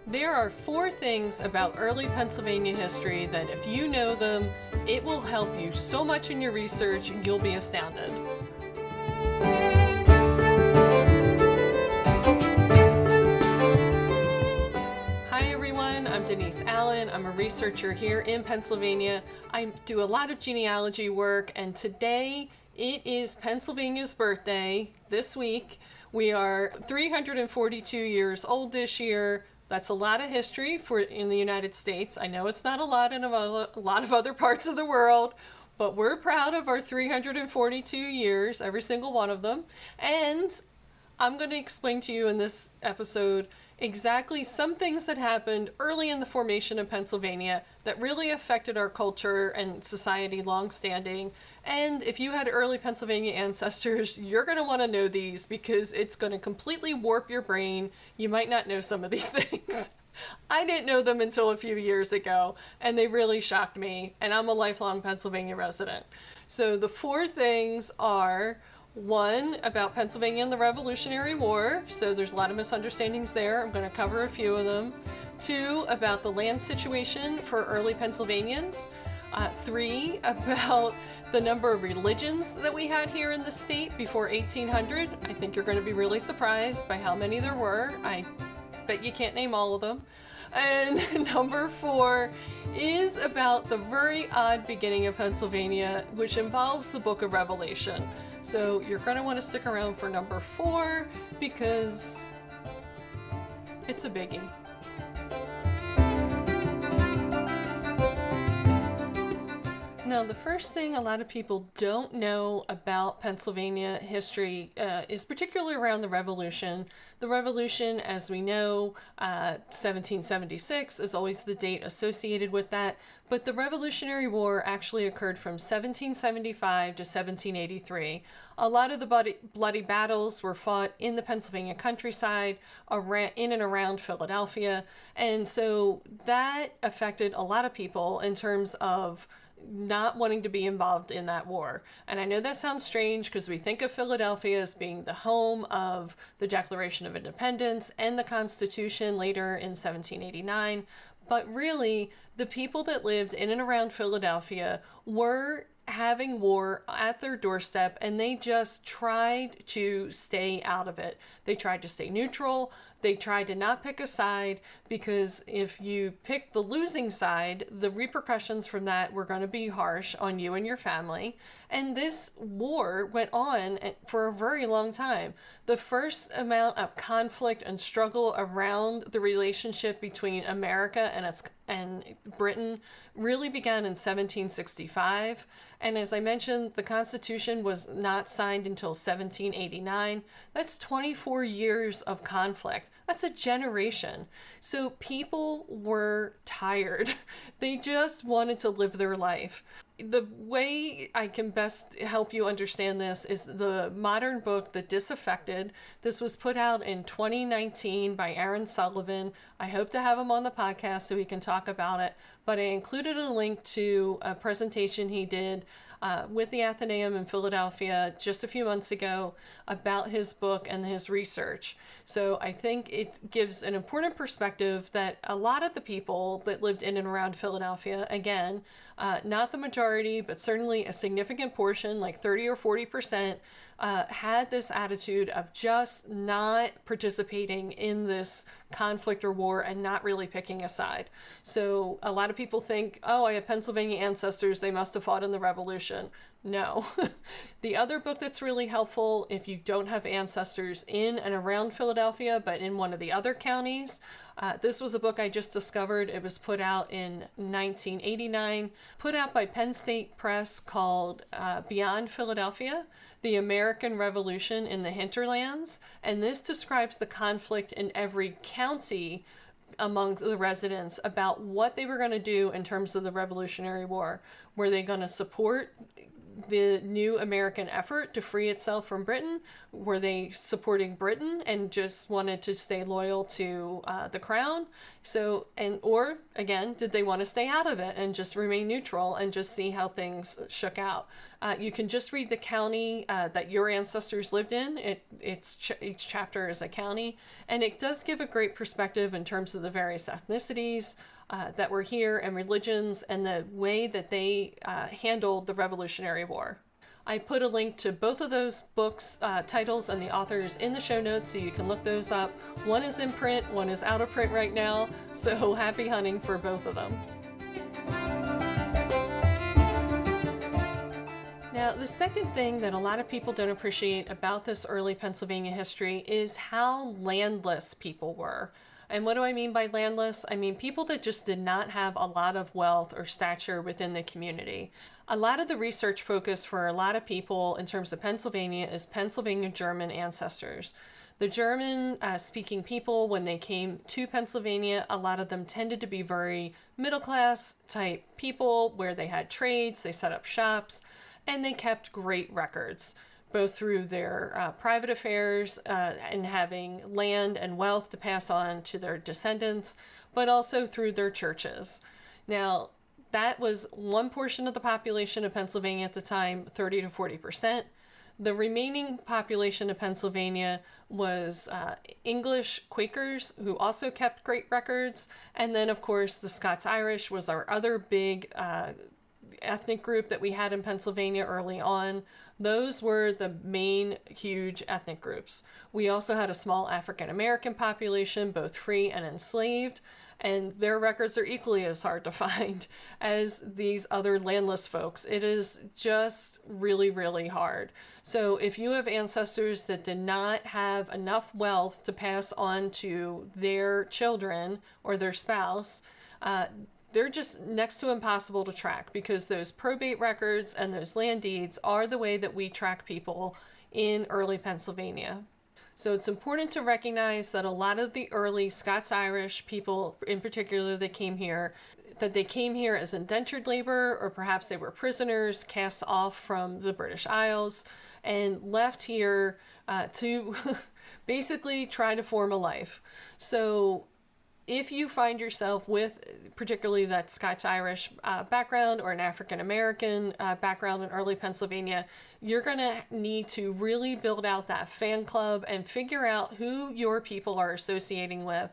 There are 4 things about early Pennsylvania history that if you know them, it will help you so much in your research, you'll be astounded. Hi everyone, I'm Denise Allen. I'm a researcher here in Pennsylvania. I do a lot of genealogy work, and today it is Pennsylvania's birthday this week. We are 342 years old this year. That's a lot of history in the United States. I know it's not a lot in a lot of other parts of the world, but we're proud of our 342 years, every single one of them. And I'm going to explain to you in this episode exactly some things that happened early in the formation of Pennsylvania that really affected our culture and society long-standing. And if you had early Pennsylvania ancestors, you're going to want to know these because it's going to completely warp your brain. You might not know some of these things. I didn't know them until a few years ago, and they really shocked me, and I'm a lifelong Pennsylvania resident. So the 4 things are: 1, about Pennsylvania and the Revolutionary War, so there's a lot of misunderstandings there. I'm going to cover a few of them. 2, about the land situation for early Pennsylvanians. 3, about the number of religions that we had here in the state before 1800. I think you're going to be really surprised by how many there were. I bet you can't name all of them. And number 4 is about the very odd beginning of Pennsylvania, which involves the Book of Revelation. So you're going to want to stick around for number 4 because it's a biggie. Now, the first thing a lot of people don't know about Pennsylvania history is particularly around the Revolution. The Revolution, as we know, 1776 is always the date associated with that, but the Revolutionary War actually occurred from 1775 to 1783. A lot of the bloody battles were fought in the Pennsylvania countryside, in and around Philadelphia, and so that affected a lot of people in terms of not wanting to be involved in that war. And I know that sounds strange because we think of Philadelphia as being the home of the Declaration of Independence and the Constitution later in 1789. But really, the people that lived in and around Philadelphia were having war at their doorstep, and they just tried to stay out of it. They tried to stay neutral. They tried to not pick a side, because if you pick the losing side, the repercussions from that were going to be harsh on you and your family. And this war went on for a very long time. The first amount of conflict and struggle around the relationship between America and Britain really began in 1765. And as I mentioned, the Constitution was not signed until 1789. That's 24 years of conflict. That's a generation. So people were tired. They just wanted to live their life. The way I can best help you understand this is the modern book, The Disaffected. This was put out in 2019 by Sullivan. I hope to have him on the podcast so we can talk about it. But I included a link to a presentation he did with the Athenaeum in Philadelphia just a few months ago about his book and his research. So I think it gives an important perspective that a lot of the people that lived in and around Philadelphia, again, not the majority, but certainly a significant portion, like 30 or 40%, had this attitude of just not participating in this conflict or war and not really picking a side. So a lot of people think, oh, I have Pennsylvania ancestors, they must have fought in the Revolution. No. The other book that's really helpful if you don't have ancestors in and around Philadelphia, but in one of the other counties, this was a book I just discovered. It was put out in 1989, put out by Penn State Press, called Beyond Philadelphia: The American Revolution in the Hinterlands. And this describes the conflict in every county among the residents about what they were going to do in terms of the Revolutionary War. Were they going to support the new American effort to free itself from Britain? Were they supporting Britain and just wanted to stay loyal to the crown? So, or again, did they want to stay out of it and just remain neutral and just see how things shook out? You can just read the county that your ancestors lived in. Each chapter is a county, and it does give a great perspective in terms of the various ethnicities that were here and religions and the way that they handled the Revolutionary War. I put a link to both of those books, titles, and the authors in the show notes so you can look those up. One is in print, one is out of print right now, so happy hunting for both of them. Now, the second thing that a lot of people don't appreciate about this early Pennsylvania history is how landless people were. And what do I mean by landless? I mean people that just did not have a lot of wealth or stature within the community. A lot of the research focus for a lot of people in terms of Pennsylvania is Pennsylvania German ancestors. The German speaking people, when they came to Pennsylvania, a lot of them tended to be very middle class type people where they had trades, they set up shops, and they kept great records, both through their private affairs and having land and wealth to pass on to their descendants, but also through their churches. Now, that was one portion of the population of Pennsylvania at the time, 30 to 40%. The remaining population of Pennsylvania was English Quakers who also kept great records. And then, of course, the Scots-Irish was our other big ethnic group that we had in Pennsylvania early on. Those were the main huge ethnic groups. We also had a small African American population, both free and enslaved, and their records are equally as hard to find as these other landless folks. It is just really, really hard. So if you have ancestors that did not have enough wealth to pass on to their children or their spouse, they're just next to impossible to track, because those probate records and those land deeds are the way that we track people in early Pennsylvania. So it's important to recognize that a lot of the early Scots-Irish people, in particular, that came here as indentured labor, or perhaps they were prisoners cast off from the British Isles and left here to basically try to form a life. So if you find yourself with particularly that Scots-Irish background or an African-American background in early Pennsylvania, you're going to need to really build out that fan club and figure out who your people are associating with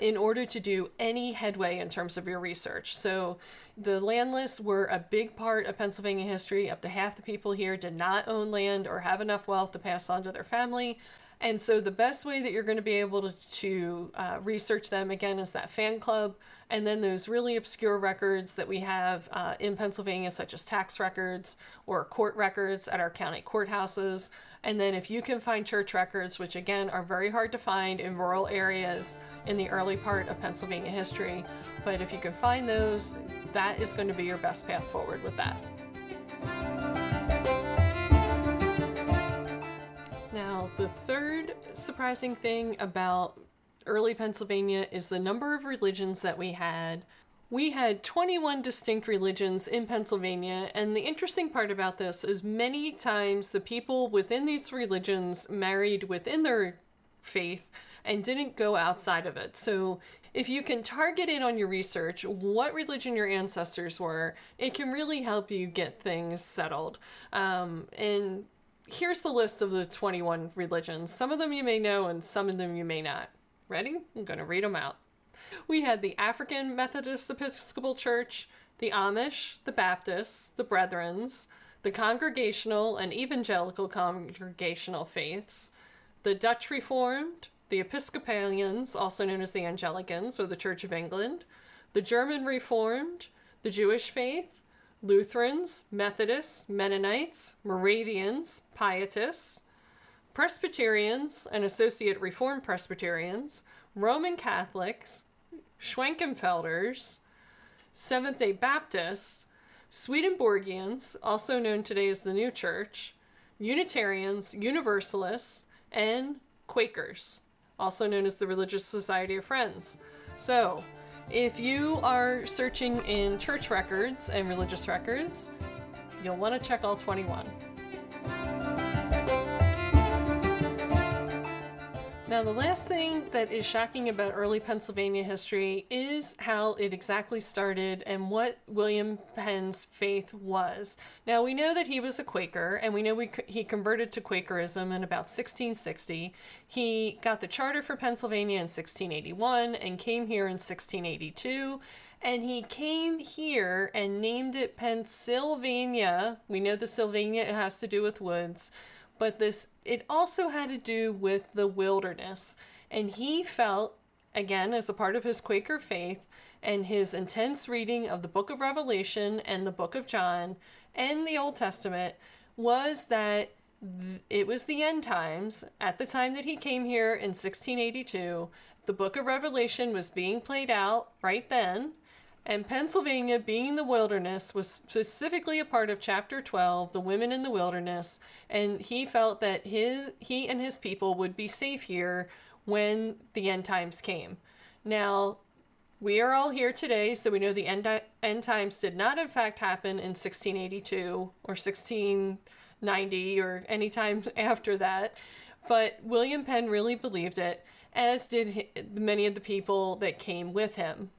in order to do any headway in terms of your research. So the landless were a big part of Pennsylvania history. Up to half the people here did not own land or have enough wealth to pass on to their family. And so the best way that you're going to be able to research them, again, is that fan club. And then those really obscure records that we have in Pennsylvania, such as tax records or court records at our county courthouses. And then if you can find church records, which again are very hard to find in rural areas in the early part of Pennsylvania history, but if you can find those, that is going to be your best path forward with that. Now, the third surprising thing about early Pennsylvania is the number of religions that we had. We had 21 distinct religions in Pennsylvania, and the interesting part about this is many times the people within these religions married within their faith and didn't go outside of it. So if you can target in on your research what religion your ancestors were, it can really help you get things settled. And here's the list of the 21 religions. Some of them you may know and some of them you may not. Ready? I'm going to read them out. We had the African Methodist Episcopal Church, the Amish, the Baptists, the Brethrens, the Congregational and Evangelical Congregational faiths, the Dutch Reformed, the Episcopalians, also known as the Anglicans or the Church of England, the German Reformed, the Jewish faith, Lutherans, Methodists, Mennonites, Moravians, Pietists, Presbyterians and Associate Reformed Presbyterians, Roman Catholics, Schwenkenfelders, Seventh-day Baptists, Swedenborgians, also known today as the New Church, Unitarians, Universalists, and Quakers, also known as the Religious Society of Friends. So, if you are searching in church records and religious records, You'll want to check all 21. Now, the last thing that is shocking about early Pennsylvania history is how it exactly started and what William Penn's faith was. Now, we know that he was a Quaker, and we know he converted to Quakerism in about 1660. He got the charter for Pennsylvania in 1681 and came here in 1682. And he came here and named it Pennsylvania. We know the Sylvania, it has to do with woods. But it also had to do with the wilderness. And he felt, again, as a part of his Quaker faith and his intense reading of the book of Revelation and the book of John and the Old Testament, was that it was the end times. At the time that he came here in 1682, the book of Revelation was being played out right then. And Pennsylvania, being the wilderness, was specifically a part of Chapter 12, the women in the wilderness, and he felt that he and his people would be safe here when the end times came. Now, we are all here today, so we know the end times did not in fact happen in 1682 or 1690 or any time after that, but William Penn really believed it, as did many of the people that came with him.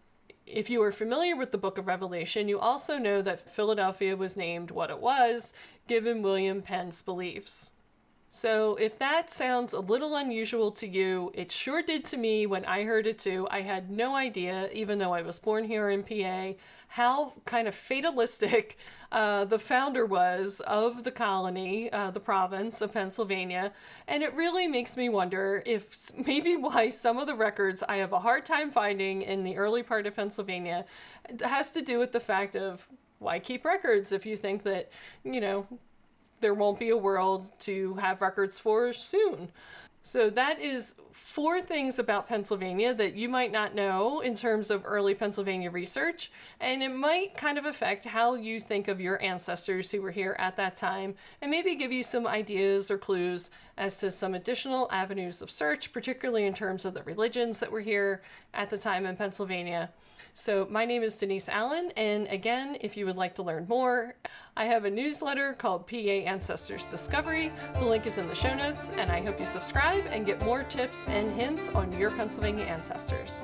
If you are familiar with the book of Revelation, you also know that Philadelphia was named what it was, given William Penn's beliefs. So if that sounds a little unusual to you, it sure did to me when I heard it too. I had no idea, even though I was born here in PA, how kind of fatalistic the founder was of the colony, the province of Pennsylvania. And it really makes me wonder if maybe why some of the records I have a hard time finding in the early part of Pennsylvania has to do with the fact of why keep records if you think that, there won't be a world to have records for soon. So that is 4 things about Pennsylvania that you might not know in terms of early Pennsylvania research, and it might kind of affect how you think of your ancestors who were here at that time, and maybe give you some ideas or clues as to some additional avenues of search, particularly in terms of the religions that were here at the time in Pennsylvania. So my name is Denise Allen, and again, if you would like to learn more, I have a newsletter called PA Ancestors Discovery. The link is in the show notes, and I hope you subscribe and get more tips and hints on your Pennsylvania ancestors.